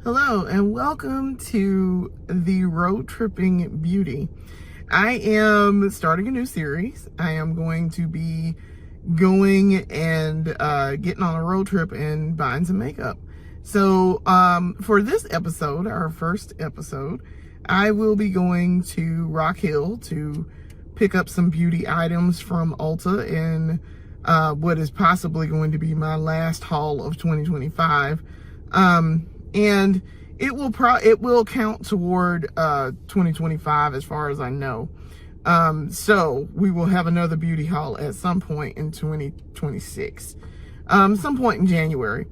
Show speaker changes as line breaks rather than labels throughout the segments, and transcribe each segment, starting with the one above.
Hello and welcome to the Road Trippin Beauty. I am starting a new series. I am going to be going and getting on a road trip and buying some makeup. So for this episode, our first episode, I will be going to Rock Hill to pick up some beauty items from Ulta in what is possibly going to be my last haul of 2025. And it will count toward 2025 as far as I know. So we will have another beauty haul at some point in 2026, some point in January.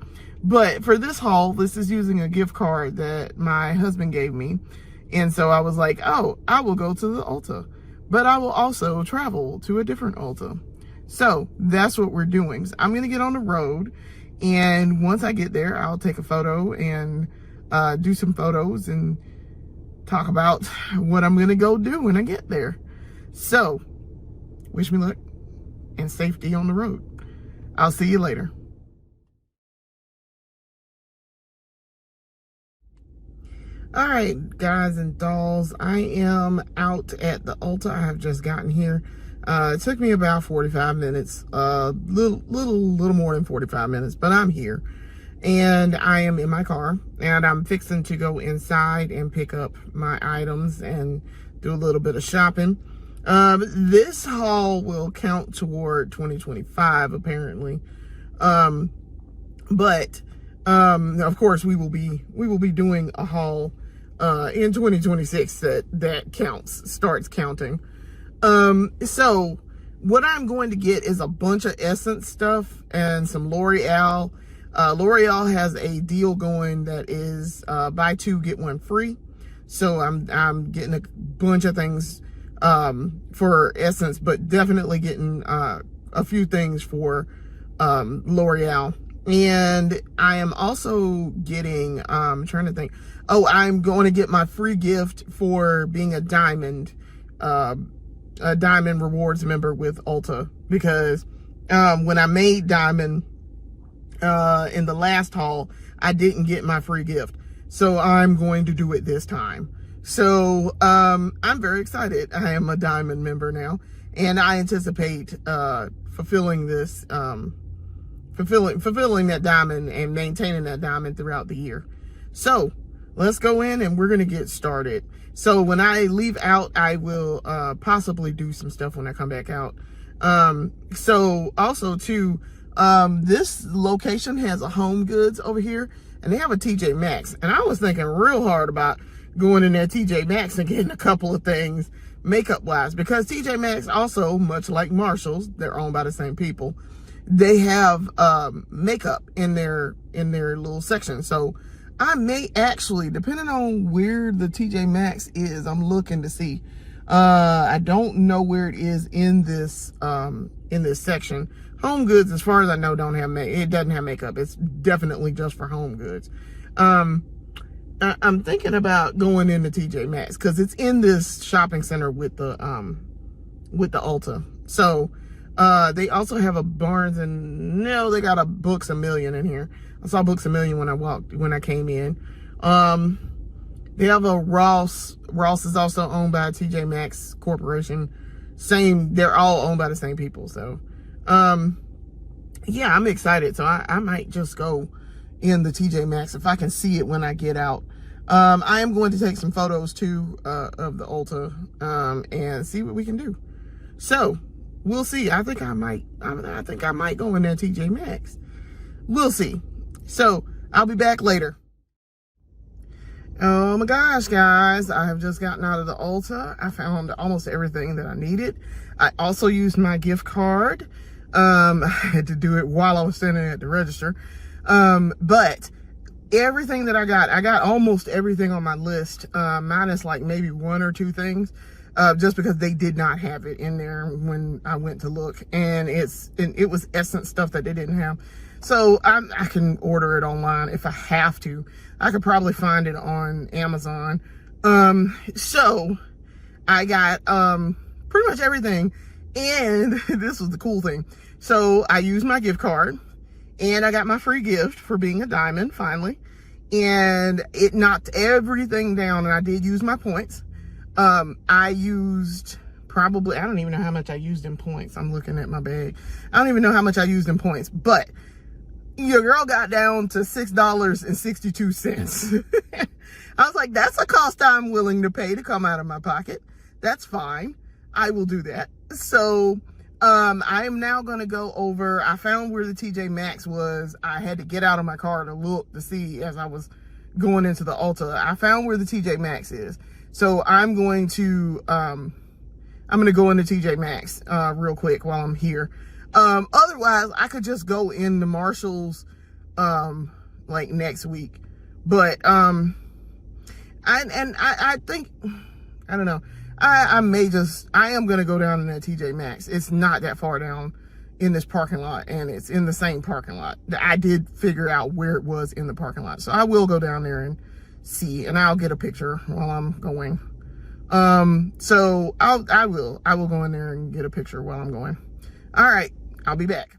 But for this haul, this is using a gift card that my husband gave me. And so I was like, oh, I will go to the Ulta, but I will also travel to a different Ulta. So that's what we're doing. So I'm going to get on the road. And once I get there, I'll take a photo and do some photos and talk about what I'm going to go do when I get there. So, wish me luck and safety on the road. I'll see you later. All right, guys and dolls, I am out at the Ulta. I have just gotten here. It took me about 45 minutes, little more than 45 minutes, but I'm here. And I am in my car, and I'm fixing to go inside and pick up my items and do a little bit of shopping. This haul will count toward 2025, apparently. But of course, we will be doing a haul in 2026 that starts counting. So what I'm going to get is a bunch of Essence stuff and some L'Oreal. L'Oreal has a deal going that is buy two get one free. So I'm getting a bunch of things for Essence, but definitely getting a few things for L'Oreal. And I am also getting I'm trying to think. Oh, I'm going to get my free gift for being a diamond rewards member with Ulta, because when I made diamond in the last haul, I didn't get my free gift, so I'm going to do it this time. So I'm very excited. I am a diamond member now, and I anticipate fulfilling this fulfilling that diamond and maintaining that diamond throughout the year. So let's go in and we're going to get started. So when I leave out, I will possibly do some stuff when I come back out. So also too, this location has a Home Goods over here, and they have a TJ Maxx. And I was thinking real hard about going in there TJ Maxx and getting a couple of things makeup wise, because TJ Maxx also, much like Marshall's, they're owned by the same people. They have makeup in their little section. So I may actually, depending on where the TJ Maxx is, I'm looking to see. I don't know where it is in this section. Home Goods, as far as I know, it doesn't have makeup. It's definitely just for Home Goods. I'm thinking about going into TJ Maxx because it's in this shopping center with the Ulta. So they also have a Barnes they got a Books A Million in here. I saw Books A Million when I came in. They have a Ross. Ross is also owned by TJ Maxx Corporation. They're all owned by the same people. So, yeah, I'm excited. So I might just go in the TJ Maxx if I can see it when I get out. I am going to take some photos too of the Ulta and see what we can do. So we'll see. I think I might go in there TJ Maxx. We'll see. So I'll be back later. Oh my gosh, guys, I have just gotten out of the Ulta. I found almost everything that I needed. I also used my gift card. I had to do it while I was standing at the register. But everything that I got almost everything on my list, minus like maybe one or two things, just because they did not have it in there when I went to look. And it was Essence stuff that they didn't have. So I can order it online if I have to. I could probably find it on Amazon. So I got pretty much everything. And this was the cool thing. So I used my gift card, and I got my free gift for being a diamond finally. and it knocked everything down, and I did use my points. I used probably, I don't even know how much I used in points. I'm looking at my bag. I don't even know how much I used in points, but your girl got down to $6.62. I was like, that's a cost I'm willing to pay to come out of my pocket. That's fine. I will do that. So I am now going to go over, I found where the TJ Maxx was. I had to get out of my car to look to see as I was going into the Ulta. I found where the TJ Maxx is. So I'm going to go into TJ Maxx real quick while I'm here. Otherwise, I could just go into Marshall's like next week. But I think, I don't know. I am gonna go down in that TJ Maxx. It's not that far down in this parking lot, and it's in the same parking lot. I did figure out where it was in the parking lot. So I will go down there and see, and I'll get a picture while I'm going. So I will go in there and get a picture while I'm going. All right, I'll be back.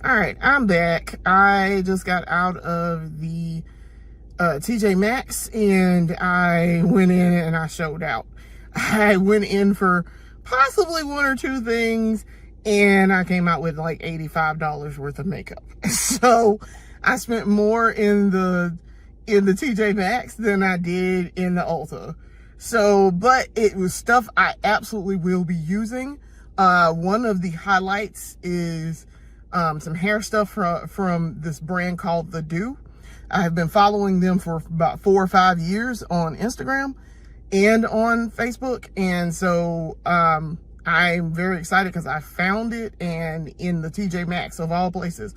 All right, I'm back. I just got out of the TJ Maxx, and I went in and I showed out. I went in for possibly one or two things, and I came out with like $85 worth of makeup. So I spent more in the TJ Maxx than I did in the Ulta. So, but it was stuff I absolutely will be using. One of the highlights is some hair stuff from this brand called The Do. I have been following them for about 4 or 5 years on Instagram and on Facebook. And so I'm very excited because I found it and in the TJ Maxx of all places.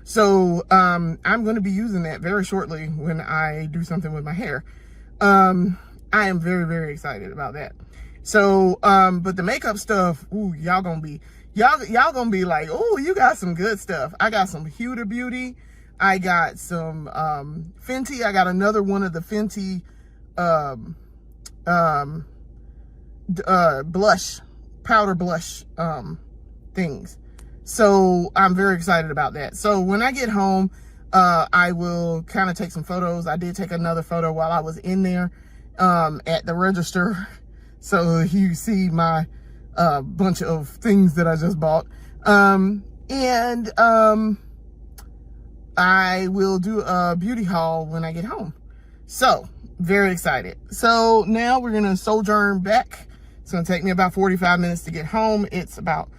So I'm going to be using that very shortly when I do something with my hair. I am very, very excited about that. So, but the makeup stuff, ooh, y'all gonna be like, oh, you got some good stuff. I got some Ulta Beauty. I got some Fenty. I got another one of the Fenty blush, powder blush things. So I'm very excited about that. So when I get home, I will kind of take some photos. I did take another photo while I was in there at the register. So you see my bunch of things that I just bought. I will do a beauty haul when I get home. So very excited. So now we're going to sojourn back. It's going to take me about 45 minutes to get home. It's about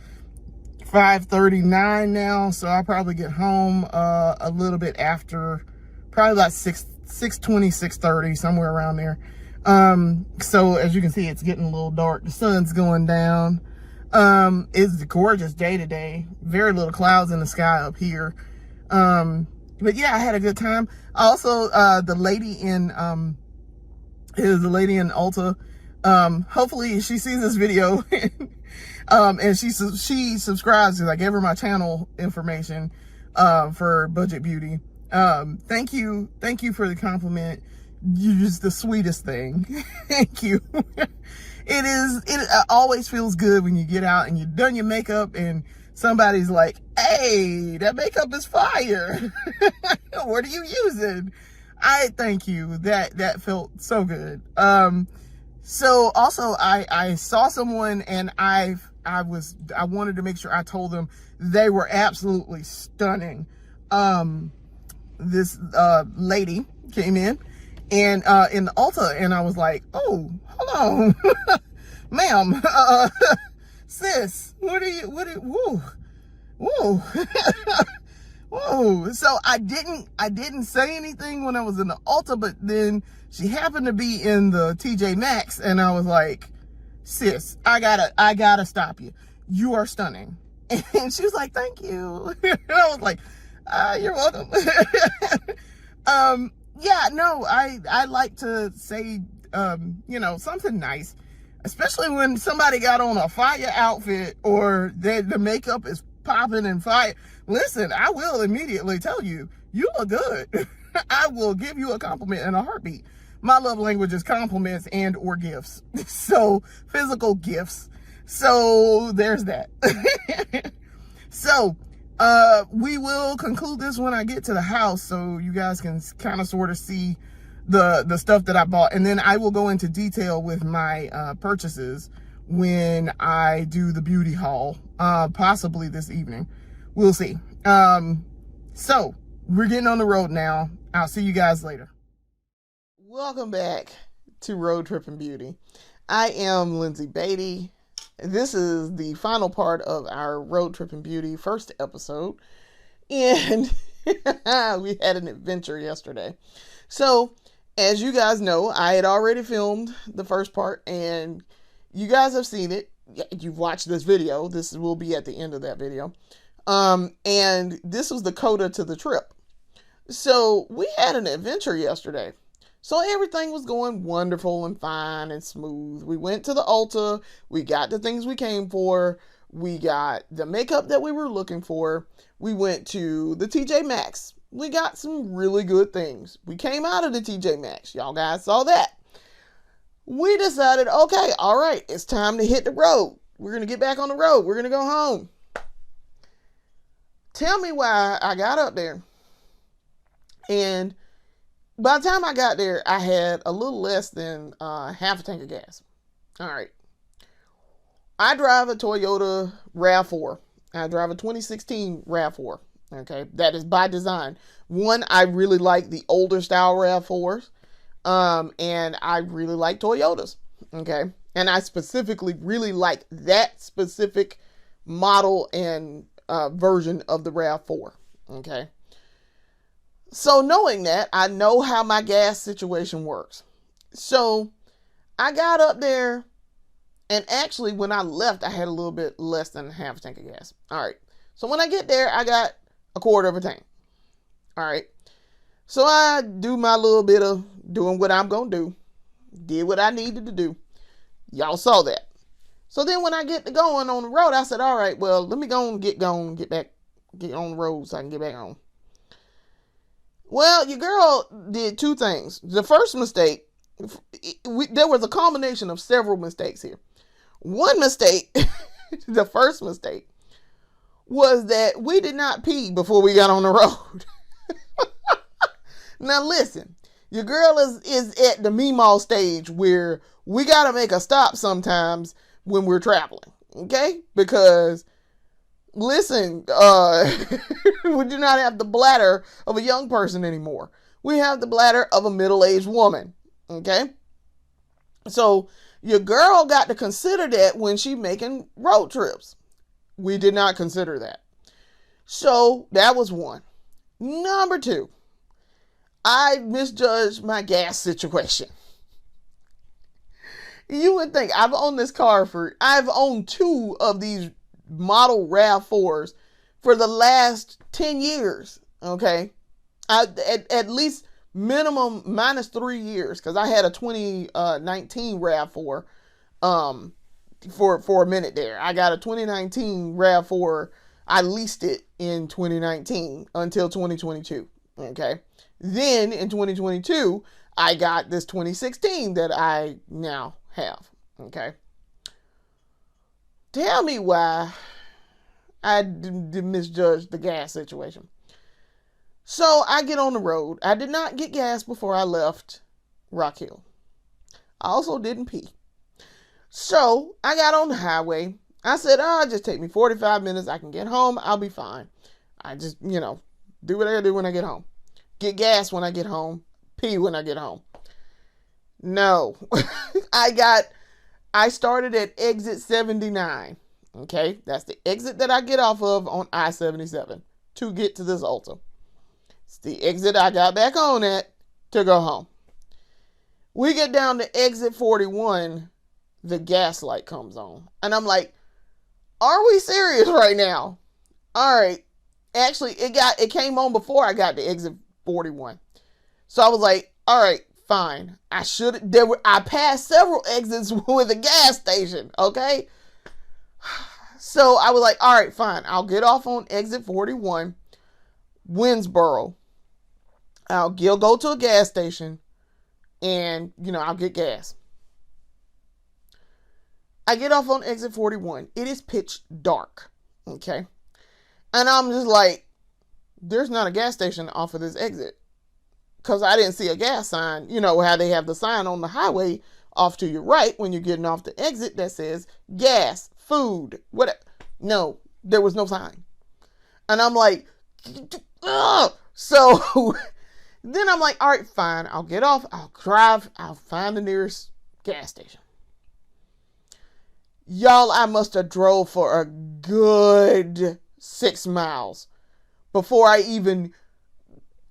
5:39 now. So I'll probably get home a little bit after, probably about 6:20, 6:30, somewhere around there. So as you can see, it's getting a little dark. The sun's going down. It's a gorgeous day today. Very little clouds in the sky up here. But yeah, I had a good time. Also, the lady in Ulta, hopefully she sees this video, and she subscribes, because I gave her my channel information, for Budget Beauty. Thank you for the compliment. You're just the sweetest thing. Thank you. It always feels good when you get out and you've done your makeup and somebody's like, hey, that makeup is fire. What are you using? I thank you. That felt so good. So also I saw someone, and I wanted to make sure I told them they were absolutely stunning. This lady came in and in the Ulta, and I was like, oh, hold on. Ma'am, sis, whoa. Whoa. So I didn't say anything when I was in the Ulta, but then she happened to be in the TJ Maxx, and I was like, sis, I gotta stop you. You are stunning. And she was like, thank you. I was like, you're welcome. Yeah, no, I like to say, something nice, especially when somebody got on a fire outfit or the makeup is popping and fire. Listen, I will immediately tell you, you look good. I will give you a compliment in a heartbeat. My love language is compliments and or gifts. So physical gifts. So there's that. So We will conclude this when I get to the house, so you guys can kind of sort of see the stuff that I bought, and then I will go into detail with my purchases when I do the beauty haul, possibly this evening. We'll see. So we're getting on the road now. I'll see you guys later. Welcome back to Road Trippin Beauty. I am Lindsay Beatty. This is the final part of our Road Trippin Beauty first episode, and we had an adventure yesterday. So, as you guys know, I had already filmed the first part, and you guys have seen it. You've watched this video. This will be at the end of that video. And this was the coda to the trip. So, we had an adventure yesterday. So everything was going wonderful and fine and smooth. We went to the Ulta. We got the things we came for. We got the makeup that we were looking for. We went to the TJ Maxx. We got some really good things. We came out of the TJ Maxx. Y'all guys saw that. We decided, okay, all right, it's time to hit the road. We're going to get back on the road. We're going to go home. Tell me why I got up there. And by the time I got there, I had a little less than half a tank of gas. All right. I drive a Toyota RAV4. I drive a 2016 RAV4. Okay. That is by design. One, I really like the older style RAV4s. And I really like Toyotas. Okay. And I specifically really like that specific model and version of the RAV4. Okay. So knowing that, I know how my gas situation works. So I got up there, and actually when I left, I had a little bit less than half a tank of gas. All right. So when I get there, I got a quarter of a tank. All right. So I do my little bit of doing what I'm going to do. Did what I needed to do. Y'all saw that. So then when I get to going on the road, I said, all right, well, let me get on the road so I can get back home. Well, your girl did two things. The first mistake, there was a combination of several mistakes here. One mistake, the first mistake, was that we did not pee before we got on the road. Now listen, your girl is at the Meemaw stage where we got to make a stop sometimes when we're traveling, okay? Because listen, we do not have the bladder of a young person anymore. We have the bladder of a middle-aged woman. Okay? So your girl got to consider that when she making road trips. We did not consider that. So that was one. Number two, I misjudged my gas situation. You would think I've owned two of these model RAV4s for the last 10 years. Okay. At least minimum minus 3 years. Cause I had a 2019 RAV4, for a minute there. I got a 2019 RAV4. I leased it in 2019 until 2022. Okay. Then in 2022, I got this 2016 that I now have. Okay. Tell me why I misjudged the gas situation. So I get on the road. I did not get gas before I left Rock Hill. I also didn't pee. So I got on the highway. I said, just take me 45 minutes. I can get home. I'll be fine. I just, do what I do when I get home. Get gas when I get home. Pee when I get home. No. I started at exit 79. Okay, that's the exit that I get off of on I-77 to get to this Ulta. It's the exit I got back on at to go home. We get down to exit 41, the gas light comes on. And I'm like, are we serious right now? All right. Actually, it came on before I got to exit 41. So I was like, all right, fine. I passed several exits with a gas station, okay? So I was like, all right, fine. I'll get off on exit 41, Winsboro. I'll go to a gas station and, I'll get gas. I get off on exit 41. It is pitch dark, okay? And I'm just like, there's not a gas station off of this exit. Because I didn't see a gas sign. You know how they have the sign on the highway off to your right when you're getting off the exit that says gas, food, whatever. No, there was no sign. And I'm like, ugh. So then I'm like, all right, fine. I'll get off. I'll drive. I'll find the nearest gas station. Y'all, I must have drove for a good 6 miles before I even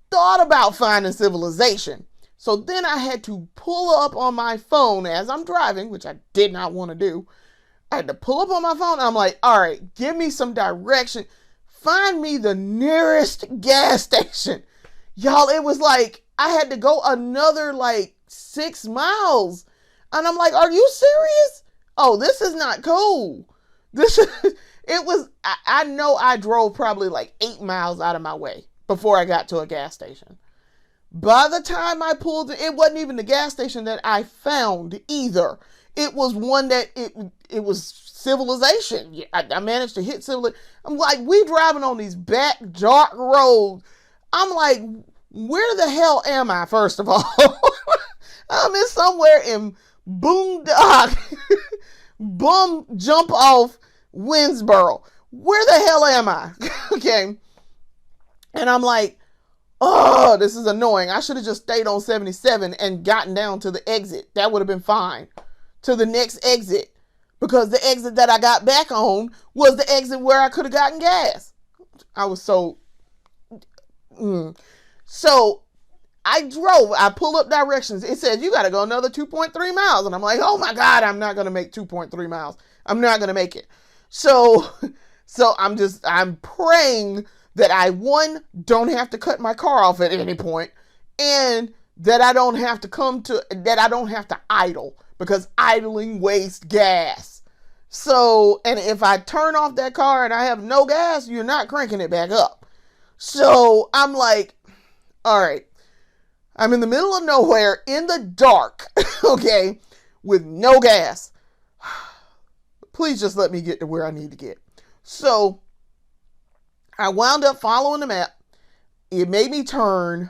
thought about finding civilization. So then I had to pull up on my phone as I'm driving, which I did not want to do. I had to pull up on my phone. And I'm like, all right, give me some direction. Find me the nearest gas station. Y'all, it was like I had to go another like 6 miles. And I'm like, are you serious? Oh, this is not cool. I know I drove probably like 8 miles out of my way before I got to a gas station. By the time I pulled it wasn't even the gas station that I found either. It was one that it was civilization. I managed to hit civilization. I'm like, we driving on these back dark roads. I'm like, where the hell am I, first of all? I'm in somewhere in Boondock, bum jump off Winsboro. Where the hell am I? Okay. And I'm like, oh, this is annoying. I should have just stayed on 77 and gotten down to the exit. That would have been fine. To the next exit. Because the exit that I got back on was the exit where I could have gotten gas. I was so... So, I drove. I pulled up directions. It said, you got to go another 2.3 miles. And I'm like, oh my God, I'm not going to make 2.3 miles. I'm not going to make it. So I'm praying that I, one, don't have to cut my car off at any point, and that I don't have to idle, because idling wastes gas. So, and if I turn off that car and I have no gas, you're not cranking it back up. So I'm like, all right, I'm in the middle of nowhere in the dark, okay, with no gas. Please just let me get to where I need to get. So I wound up following the map. It made me turn.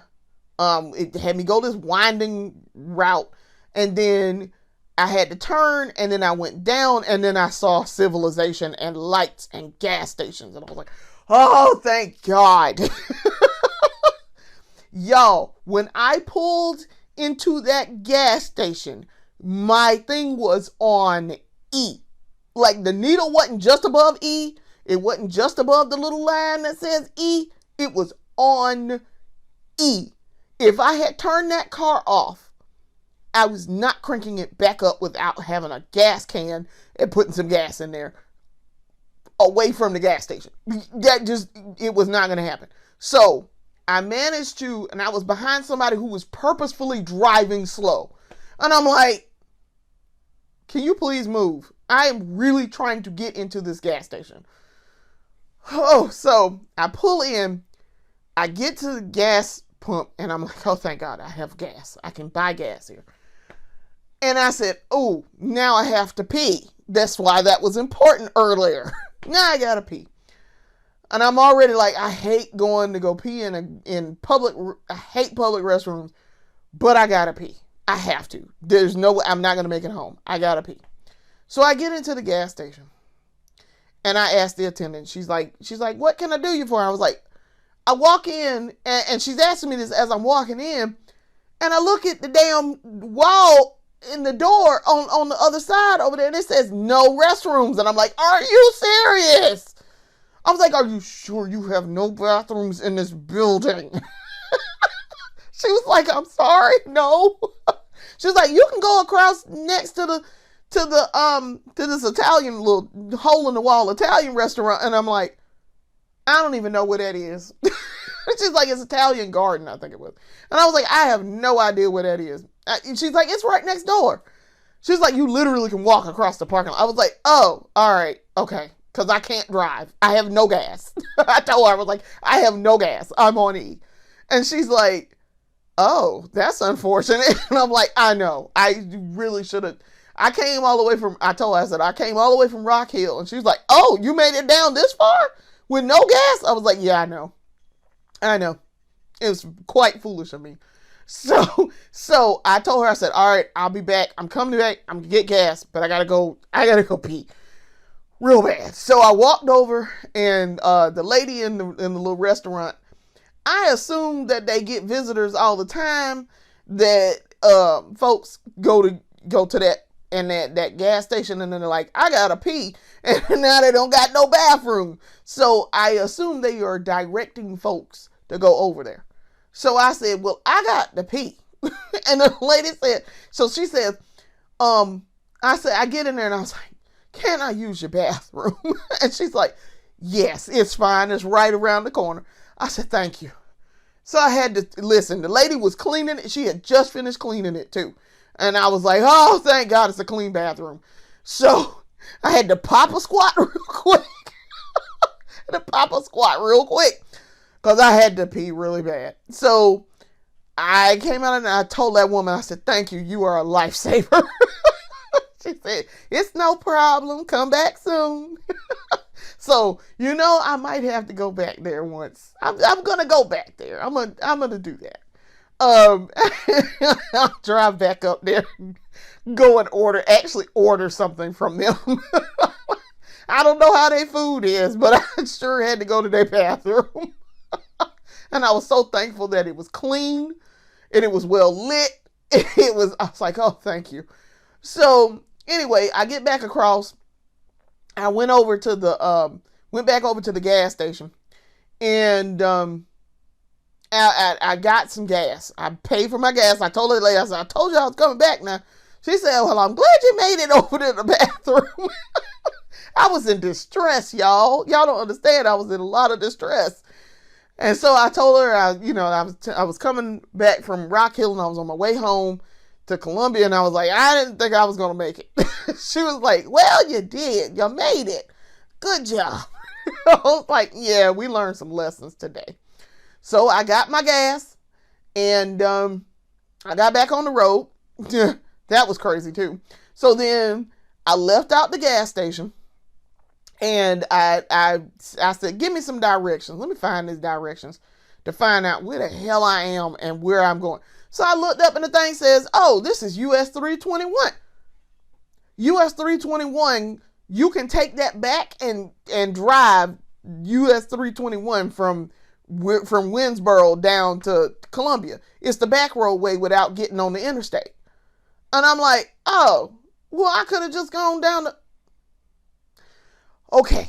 It had me go this winding route. And then I had to turn. And then I went down. And then I saw civilization and lights and gas stations. And I was like, oh, thank God. Y'all, when I pulled into that gas station, my thing was on E. Like, the needle wasn't just above E. It wasn't just above the little line that says E. It was on E. If I had turned that car off, I was not cranking it back up without having a gas can and putting some gas in there away from the gas station. It was not going to happen. So I managed to, and I was behind somebody who was purposefully driving slow. And I'm like, can you please move? I am really trying to get into this gas station. Oh, so I pull in, I get to the gas pump, and I'm like, oh, thank God I have gas. I can buy gas here. And I said, oh, now I have to pee. That's why that was important earlier. Now I gotta pee. And I'm already like, I hate going to go pee in public. I hate public restrooms, but I gotta pee. I have to. There's no way. I'm not gonna make it home. I gotta pee. So I get into the gas station. And I asked the attendant, she's like, what can I do you for? I was like, I walk in, and she's asking me this as I'm walking in, and I look at the damn wall in the door on the other side over there, and it says no restrooms. And I'm like, are you serious? I was like, are you sure you have no bathrooms in this building? She was like, I'm sorry, no. She was like, you can go across next to this Italian little hole in the wall Italian restaurant. And I'm like, I don't even know what that is. She's like, it's Italian Garden, I think it was. And I was like, I have no idea what that is. She's like, it's right next door. She's like, you literally can walk across the parking lot. I was like, oh, all right, okay. Because I can't drive. I have no gas. I told her, I was like, I have no gas. I'm on E. And she's like, oh, that's unfortunate. And I'm like, I know. I really should have. I came all the way from Rock Hill. And she was like, oh, you made it down this far? with no gas. I was like, yeah, I know. It was quite foolish of me. So I told her, I said, all right, I'll be back. I'm coming back. I'm gonna get gas, but I gotta go pee real bad. So I walked over, and the lady in the little restaurant, I assume that they get visitors all the time, that folks go to that gas station, and then they're like, I gotta pee, and now they don't got no bathroom. So I assume they are directing folks to go over there. So I said, well, I got to pee. And the lady said, so she said, I said, I get in there and I was like, can I use your bathroom? And she's like, yes, it's fine. It's right around the corner. I said, thank you. So I had to listen. The lady was cleaning it. She had just finished cleaning it too. And I was like, oh, thank God it's a clean bathroom. So I had to pop a squat real quick. Because I had to pee really bad. So I came out and I told that woman, I said, thank you. You are a lifesaver. She said, it's no problem. Come back soon. So, I might have to go back there once. I'm going to go back there. I'm going to do that. I'll drive back up there, go and order something from them. I don't know how their food is, but I sure had to go to their bathroom. And I was so thankful that it was clean and it was well lit. I was like, oh, thank you. So anyway, I get back across. I went back over to the gas station, and I got some gas. I paid for my gas. I told her later, I said, I told you I was coming back now. She said, well, I'm glad you made it over to the bathroom. I was in distress, y'all. Y'all don't understand. I was in a lot of distress. And so I told her, I was coming back from Rock Hill, and I was on my way home to Columbia, and I was like, I didn't think I was going to make it. She was like, well, you did. You made it. Good job. I was like, yeah, we learned some lessons today. So I got my gas, and I got back on the road. That was crazy too. So then I left out the gas station, and I said, give me some directions. Let me find these directions to find out where the hell I am and where I'm going. So I looked up, and the thing says, oh, this is US 321. US 321, you can take that back and drive US 321 from Winsboro down to Columbia. It's the back roadway without getting on the interstate. And I'm like, oh, well, I could have just gone down the... Okay.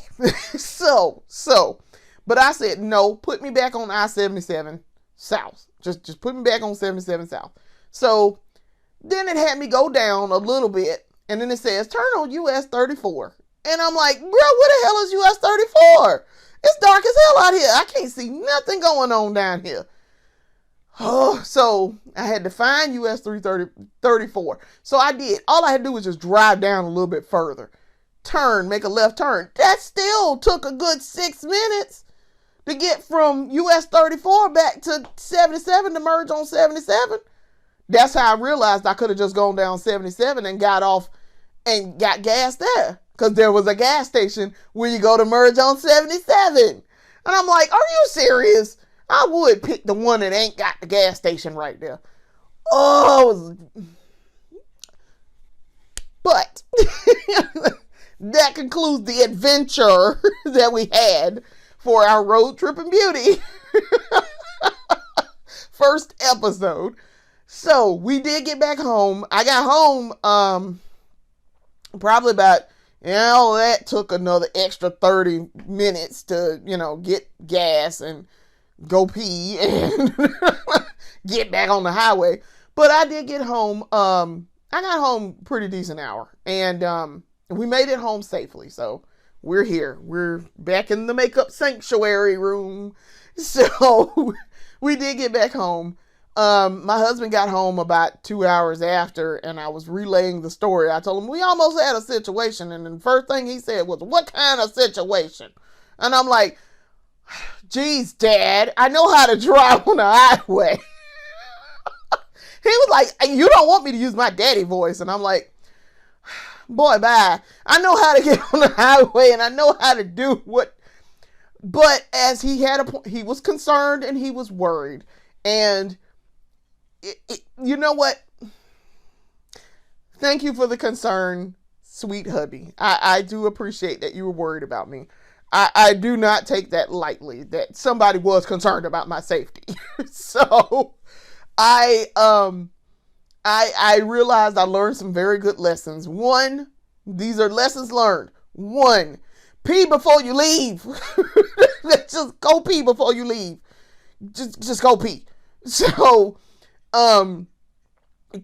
But I said, no, put me back on I-77 South. Just put me back on 77 South. So then it had me go down a little bit, and then it says, turn on US 34. And I'm like, bro, where the hell is US 34? It's dark as hell out here. I can't see nothing going on down here. Oh, so I had to find US 34. So I did. All I had to do was just drive down a little bit further. Turn, make a left turn. That still took a good 6 minutes to get from US 34 back to 77 to merge on 77. That's how I realized I could have just gone down 77 and got off and got gas there. Because there was a gas station where you go to merge on 77. And I'm like, are you serious? I would pick the one that ain't got the gas station right there. Oh, but that concludes the adventure that we had for our Road Trippin Beauty first episode. So we did get back home. I got home probably about, that took another extra 30 minutes to, get gas and go pee and get back on the highway. But I did get home. I got home pretty decent hour, and we made it home safely. So we're here. We're back in the makeup sanctuary room. So we did get back home. My husband got home about 2 hours after, and I was relaying the story. I told him we almost had a situation, and the first thing he said was, what kind of situation? And I'm like, geez, Dad, I know how to drive on the highway. He was like, you don't want me to use my daddy voice. And I'm like, boy, bye. I know how to get on the highway, and I know how to do what But as he had a point, he was concerned and he was worried. And you know what? Thank you for the concern, sweet hubby. I do appreciate that you were worried about me. I do not take that lightly, that somebody was concerned about my safety. So I realized I learned some very good lessons. One, these are lessons learned. One, pee before you leave. Just go pee before you leave. Just go pee. So,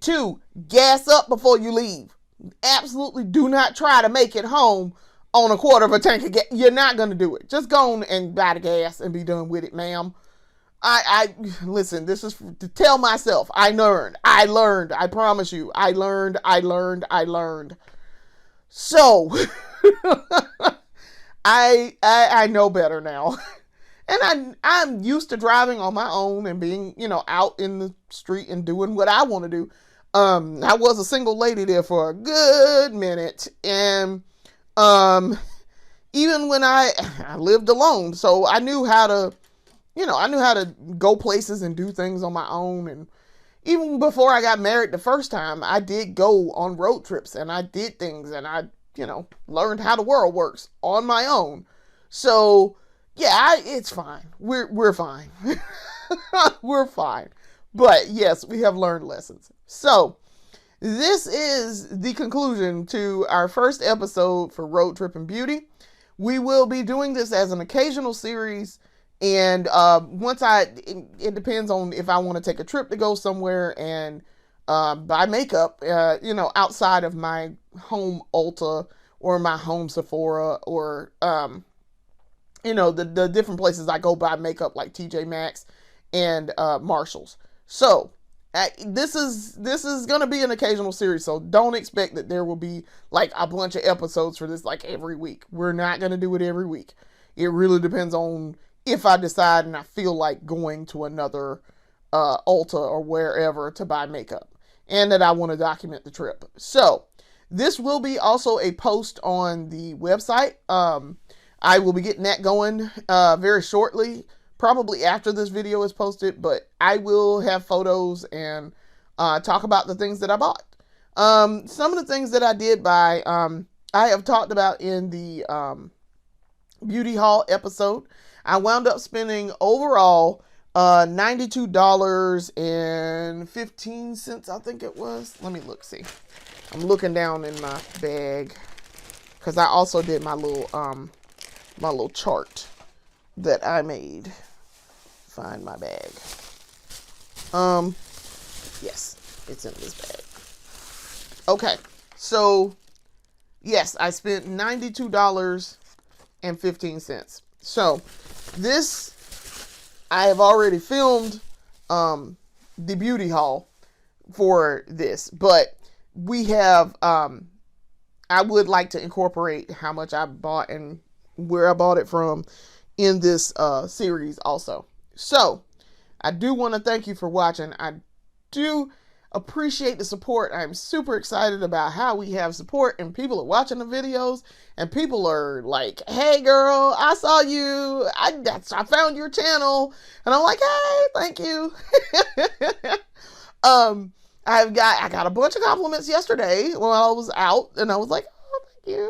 two, gas up before you leave. Absolutely do not try to make it home on a quarter of a tank of gas. You're not going to do it. Just go on and buy the gas and be done with it, ma'am. I listen, this is to tell myself, I learned, I promise you, I learned. So, I know better now. And I'm used to driving on my own and being, out in the street and doing what I want to do. I was a single lady there for a good minute. And, even when I lived alone, so I knew how to, go places and do things on my own. And even before I got married the first time, I did go on road trips and I did things and I, learned how the world works on my own. So yeah, it's fine. We're fine. We're fine. But yes, we have learned lessons. So this is the conclusion to our first episode for Road Trippin Beauty. We will be doing this as an occasional series. And it depends on if I want to take a trip to go somewhere and buy makeup, outside of my home Ulta or my home Sephora or, the different places I go buy makeup like TJ Maxx and Marshalls. So this is going to be an occasional series. So don't expect that there will be like a bunch of episodes for this like every week. We're not going to do it every week. It really depends on if I decide and I feel like going to another Ulta or wherever to buy makeup and that I want to document the trip. So this will be also a post on the website. I will be getting that going very shortly, probably after this video is posted, but I will have photos and talk about the things that I bought. Some of the things that I did buy, I have talked about in the beauty haul episode. I wound up spending overall $92.15, I think it was. Let me see. I'm looking down in my bag because I also did my little chart that I made. Find my bag. Yes, it's in this bag. Okay, so yes, I spent $92.15. So this, I have already filmed the beauty haul for this, but we have, I would like to incorporate how much I bought and where I bought it from in this series also. So I do want to thank you for watching. I do appreciate the support. I'm super excited about how we have support and people are watching the videos and people are like, hey girl, I saw you. I found your channel. And I'm like, hey, thank you. I got a bunch of compliments yesterday when I was out and I was like, oh, thank you.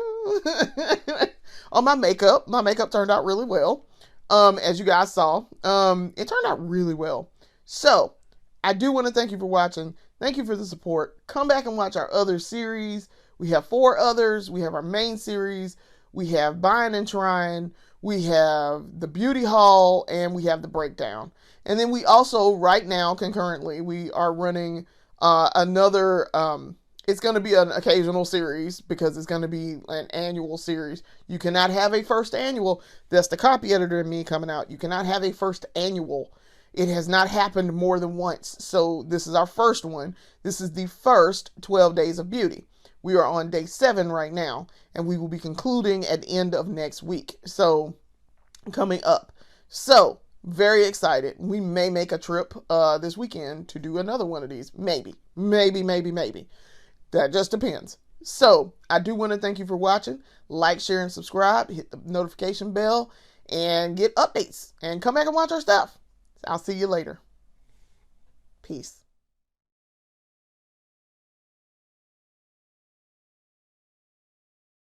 On my makeup. My makeup turned out really well. As you guys saw, it turned out really well. So I do want to thank you for watching. Thank you for the support. Come back and watch our other series. We have 4 others. We have our main series. We have Buying and Trying. We have the beauty haul and we have the breakdown. And then we also, right now, concurrently, we are running another, it's going to be an occasional series because it's going to be an annual series. You cannot have a first annual. That's the copy editor and me coming out. You cannot have a first annual. It has not happened more than once. So this is our first one. This is the first 12 days of beauty. We are on day 7 right now, and we will be concluding at the end of next week. So coming up. So very excited. We may make a trip this weekend to do another one of these. Maybe. That just depends. So I do want to thank you for watching. Like, share, and subscribe. Hit the notification bell. and get updates and come back and watch our stuff. I'll see you later. Peace.